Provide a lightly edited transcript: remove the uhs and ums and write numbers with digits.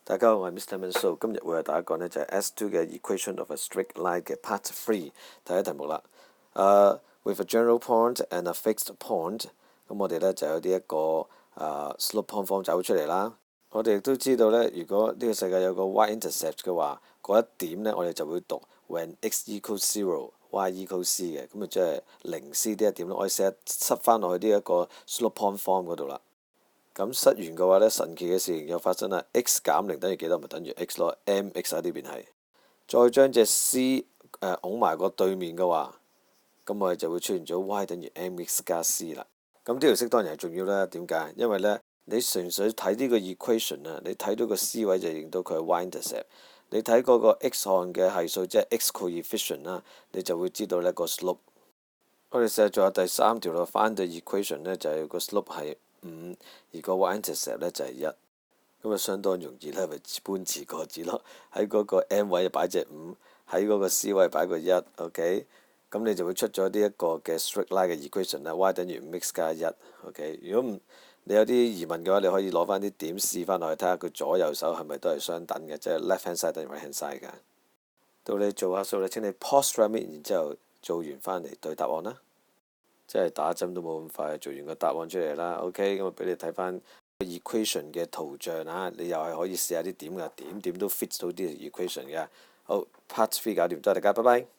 大家好，我係 Mr. Manso，今日會為大家講呢就係 S2 嘅 Equation of a Straight Line 嘅 Part 3第一題目啦。With a general point and a fixed point，咁我哋呢就有呢一個slope point form 走出嚟啦。我哋亦都知道呢，如果呢個世界有個 y-intercept 嘅話，嗰一點呢我哋就會讀 when x equals 0，y equals c 嘅，咁啊即係零 c 呢一點咯。我哋成日塞翻落去呢一個 slope point form 嗰度啦。咁塞完嘅話呢，神奇嘅事情又發生啦。x 減0等於幾多？咪等於 x 咯。mx 喺呢邊係。再將隻 c 拱埋個對面嘅話，咁我哋就會出現咗 y 等於 mx 加 c 啦。咁呢條式當然係重要啦。點解？因為呢，你純粹睇呢個 equation 啊，你睇到個 c 位就認到佢係 y-intercept。你睇嗰個 x 項嘅係數，即係 x coefficient 啦，你就會知道呢個 slope。我哋試下做下第三條咯。翻對 equation 呢，就係個 slope 係5，而個 y-intercept 呢就係1，咁啊相當容易咧，咪搬字過紙咯。喺嗰個 m 位擺隻5，喺嗰個 c 位擺個1 ，OK， 咁你就會出咗呢一個嘅 straight line 嘅 equation 啦。y 等於5x 加1，OK。如果你有啲疑問嘅話，你可以攞翻啲點試翻落去睇下佢左右手係咪都係相等嘅，即係 left hand side 等於 right hand side 㗎。到你做下數，你請你 pause submit，然之後做完翻嚟對答案啦。即係打針都冇咁快做完個答案出嚟啦。OK，咁我俾你睇翻 equation 嘅圖像啊，你又係可以試下啲點㗎，點都 fit 到啲 equation 嘅。好，Part 3搞掂，多謝大家，拜拜。